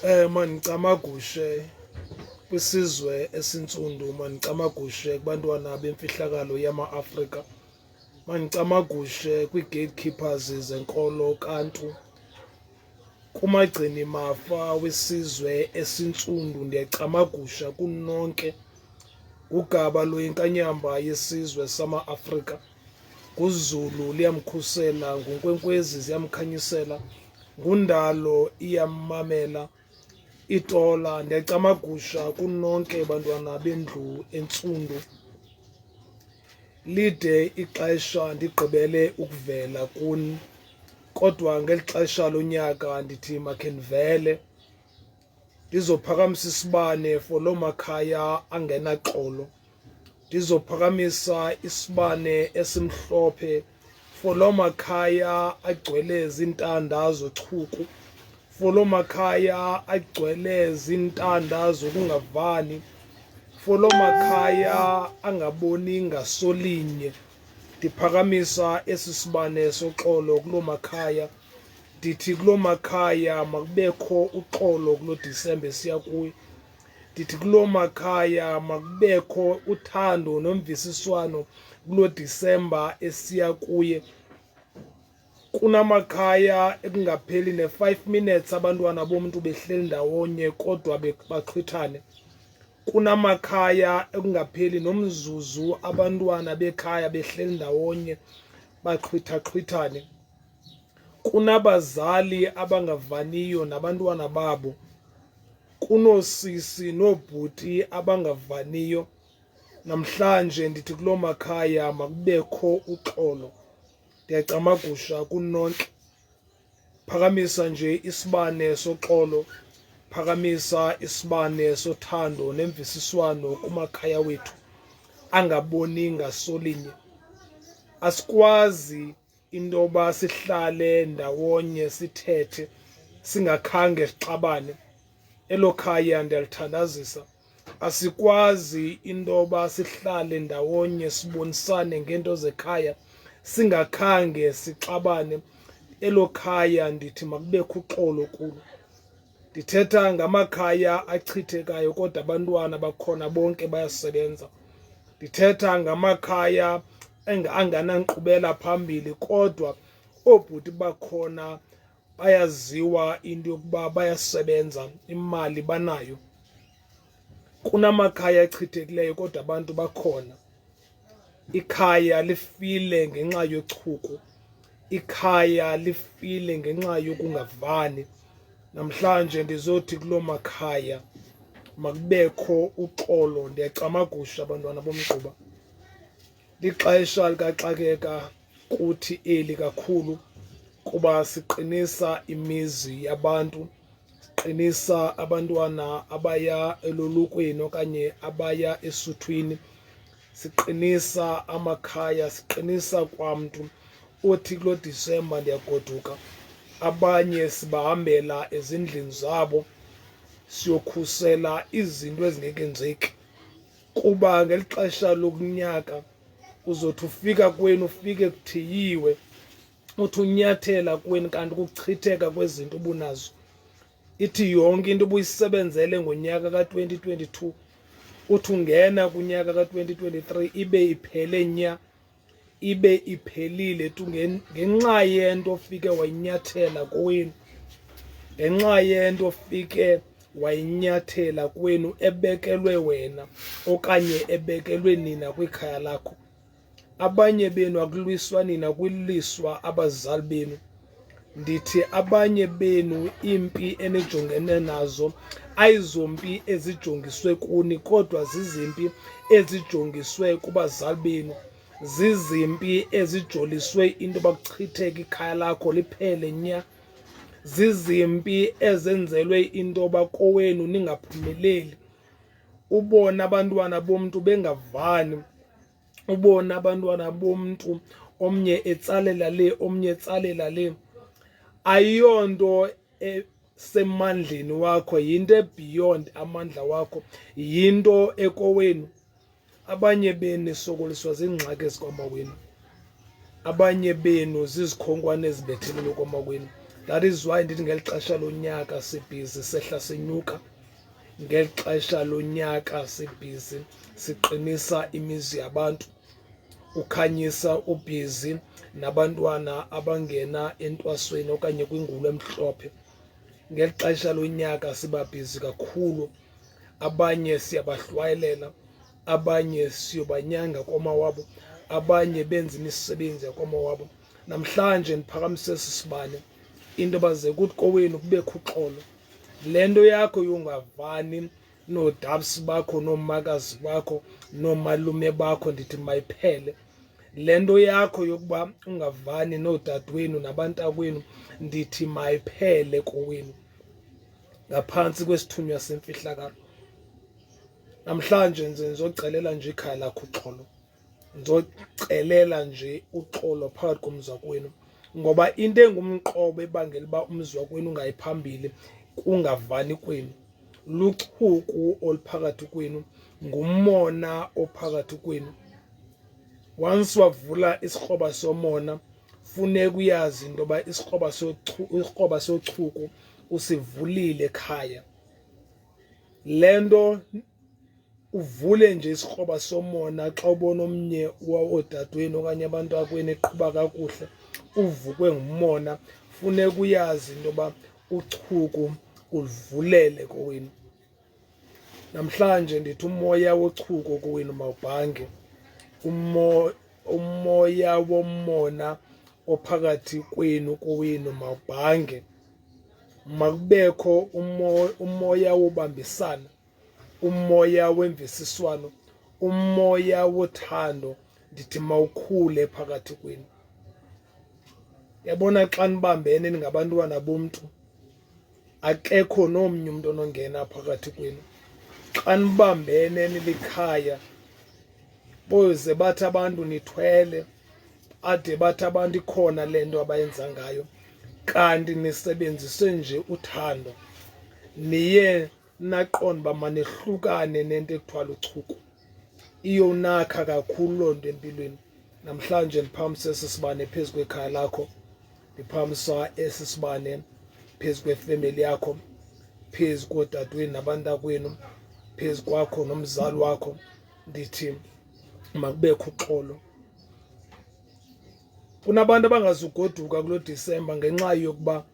Manicamagushe kwisizwe esintsundu, manicamagushe kubantwana bemfihlakalo Yama Africa, manicamagushe kwi-gatekeepers zenkolo kantu, kumagcini mafa wesizwe esintsundu. Ndiyacamagusha kunonke ugaba loyinkanyamba yesizwe sama-Afrika. nguZulu liyamkhusela, ngunkwenkwezi ziyamkhanyisela, ngundalo iyamamela itola. Ndiyacamagusha kunonke bantwana bendlu entsundu. Lide ixesha ndigqibele ukuvela kuni, kodwa ngeli xesha lonyaka ndithi makhe ndivele ndizophakamisa isibane for loo makhaya angenaxolo. Ndizophakamisa isibane esimhlophe for loo makhaya agcwele zintanda zochuku, for loo makhaya agcwele zintanda zokungavani, for loo makhaya angaboni ngasolinye. Ndiphakamisa esi sibane soxolo kuloo makhaya. Ndithi kuloo makhaya makubekho uxolo kuloo Disemba esiya kuyo. Ndithi kuloo makhaya makubekho uthando nomvisiswano kuloo Disemba esiya kuye. Kunamakhaya ekungapheli ne-5 minutes abantwana bomntu behleli ndawonye kodwa baxhwithane. Kunamakhaya ekungapheli nomzuzu abantwana bekhaya behleli ndawonye baxhwithane. Kunabazali abangavaniyo nabantwana babo. Kunoosisi noobhuti abangavaniyo. Namhlanje ndithi kuloo makhaya makubekho uxolo. Ndiyacamagusha kunonke. Phakamisa nje isibane soxolo, phakamisa isibane sothando nemvisiswano kumakhaya wethu angaboni ngasolinye. Asikwazi intoba sihlale ndawonye sithethe singakhange sixabane. Elo khaya ndiyalithandazisa. Asikwazi intoba sihlale ndawonye sibonisane ngento zekhaya singakhange sixabane. Elo khaya ndithi makubekho uxolo kulo. Ndithetha ngamakhaya achithekayo kodwa abantwana bakhona bonke bayasebenza. Ndithetha ngamakhaya anganankqubela phambili kodwa oobhuti bakhona bayaziwa into yokuba bayasebenza, imali banayo. Kunamakhaya achithekileyo kodwa abantu bakhona. Ikhaya lifile ngenxa yochuku, ikhaya lifile ngenxa yokungavani. Namhlanje ndizothi kuloo makhaya makubekho uxolo. Ndiyacamagusha abantwana bomgquba. Lixesha likaxakeka kuthi eli kakhulu kuba siqinisa imizi yabantu, siqinisa abantwana abaya elolukweni okanye abaya esuthwini, siqinisa amakhaya, siqinisa kwamntu othi kuloo Disemba ndiyagoduka abanye sibahambela ezindlini zabo siyokhusela izinto ezingekenzeki. Kuba ngeli xesha lokunyaka uzothi ufika kwenu ufike kuthiyiwe, uthi unyathela kweni kanti kukuchitheka kwezinto ubunazo. Ithi yonke into ubuyisebenzele ngonyaka ka-2022 uthi ungena kunyaka ka-2023 ibe iphele nya, ibe iphelile tu ngenxa yento ofike wayinyathela kowenu, ngenxa yento ofike wayinyathela kwenu ebekelwe wena okanye ebekelwe nina kwikhaya lakho. Abanye benu akulwiswa nina, kwiliswa abazali benu. Ndithi abanye benu impi enijongene nazo ayizompi ezijongiswe kuni kodwa zizimpi ezijongiswe kubazali benu. Zizimpi ezijoliswe into yoba kuchitheke ikhaya lakho liphele nya. Zizimpi ezenzelwe into yoba kowenu ningaphumeleli. Ubona abantwana bomntu bengavani. Ubona abantwana bomntu omnye etsalela le, omnye etsalela le. Ayiyonto esemandleni wakho, yinto ebeyond amandla wakho, yinto ekowenu. Abanye benu nisokoliswa ziingxaki ezikwamawenu. Abanye benu zizikhonkwane ezibethelelwe kwamakwenu. That is why ndithi ngeli xesha lonyaka sibhizi sehla senyuka, ngeli xesha lonyaka sibhizi siqinisa imizi yabantu, ukhanyisa ubhizi nabantwana abangena entwasweni okanye kwingulo emhlophe. Ngeli xesha lonyaka sibabhizi kakhulu, abanye siyabahlwayelela, abanye siyobanyanga komawabo, abanye benza imisebenzi yakomawabo. Namhlanje ndiphakamise esi sibane into baze kuthi kowenu kubekho uxolo. Le nto yakho yongavani noodabs bakho, noomakazi bakho, noomalume bakho, ndithi mayiphele. Le nto yakho yokuba ungavani noodadewenu nabantakwenu, ndithi mayiphele kowenu ngaphantsi kwesithunywa semfihlakalo. Namhlanje ndizocelela nje ikhaya lakho uxolo, ndizocelela nje uxolo phakathi komzi wakwenu, ngoba into engumqobo ebangela uba umzi wakwenu ungayiphambili kungavani kwenu, luchuku oluphakathi kwenu, ngumona ophakathi kwenu. Once wavula isikroba somona, funeka uyazi into yoba isikroba sochuku usivulile ekhaya. Le nto uvule nje isikroba somona xa ubona omnye woodadewenu okanye abantu bakwenu eqhuba kakuhle, uvukwe ngumona, funeka uyazi into yoba uchuku ulivulele kowenu. Namhlanje ndithi umoya wochuku kowenu mawubhange, umoya womona ophakathi kwenu kowenu mawubhange. Makubekho umoya wobambisana, umoya wemvisiswano, umoya wothando, ndithi mawukhule phakathi kwenu. Yabona xa nibambene ningabantwana bomntu, akekho nomnye umntu onongena phakathi kwenu. Xa nibambene nilikhaya, boze bathi abantu nithwele, ade bathi abantu ikhona le nto abayenza ngayo, kanti nisebenzise nje uthando. Niye naqonda uba manehlukane nento ekuthiwa luchuku. Iyonakha kakhulu loo nto empilweni. Namhlanje ndiphakamisa esi sibane phezu kwekhaya lakho, ndiphakamisa esi sibane phezu kwefemeli yakho, phezu koodadewenu nabantakwenu, phezu kwakho nomzali wakho, ndithi makubekho uxolo. Kunabantu abangazugoduka kulo Disemba ngenxa yokuba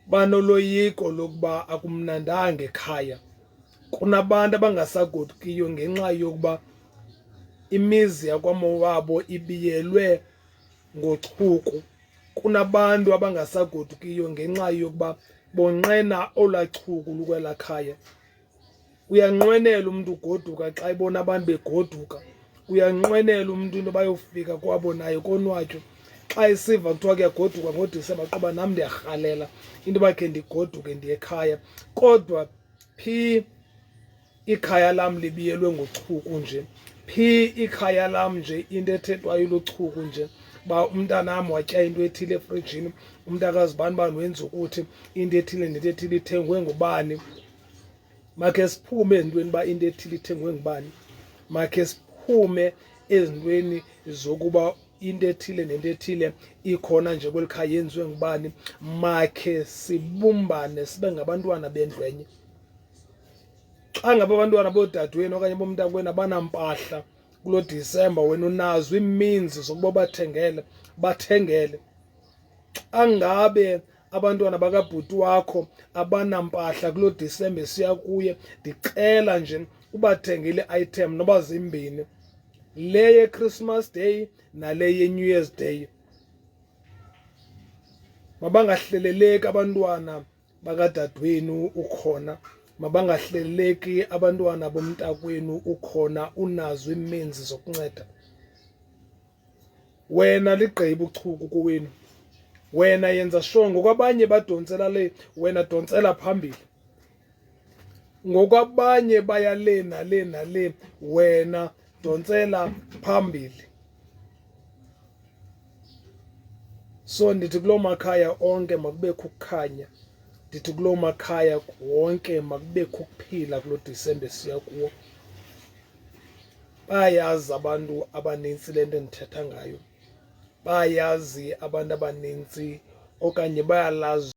banoloyiko lokuba akumnandanga ekhaya. Kunabantu abangasagodukiyo ngenxa yokuba imizi yakwamawabo ibiyelwe ngochuku. Kunabantu abangasagodukiyo ngenxa yokuba bonqena olaa chuku lukwelaa khaya. Uyanqwenela umntu ugoduka xa ebona abantu begoduka, uyanqwenela umntu into bayofika kwabo naye konwatyo. Xa esiva kuthiwa kuyagoduka ngoDisemba qoba nam ndiyarhalela into bakhe ndigoduke ndiye ekhaya. Kodwa phi ikhaya lam libiyelwe ngochuku nje, phi ikhaya lam nje into ethethwayo luchuku nje, ba umntanam watya into ethile efrijini, umntakazi bani wenza ukuthi into ethile nento ethile ithengwe ngubani. Makhe siphume ezintweni uba into ethile ithengwe ngubani. Makhe siphume ezintweni zokuba into ethile nento ethile ikhona nje kweli khaya yenziwe ngubani. Makhe sibumbane sibe ngabantwana bendlwenye. Xa ngaba abantwana boodadewenu okanye bomntakwenu abanampahla kulo Disemba, wena unazo iminzi zokuba bathengele. Xa ngabe abantwana bakabhuti wakho abanampahla kulo Disemba esiya kuye, ndicela nje ubathengile item noba zimbini, le yeChristmas Day nale yeNew Year's Day. Mabangahleleleki abantwana bakadadewenu ukhona, mabangahleleleki abantwana bomntakwenu ukhona, unazo iminzi zokunceda. Wena ligqibe uchuku kowenu, wena yenza sure ngokwabanye badontsela le, wena dontsela phambili. Ngokwabanye baya le nale nale, wena dontsela phambili. So ndithi kuloo makhaya onke makubekho ukukhanya, ndithi kuloo makhaya wonke makubekho ukuphila kulo Disemba siya kuwo. Bayayazi abantu abanintsi le nto endithetha ngayo, bayayazi abantu abanintsi okanye bayalazi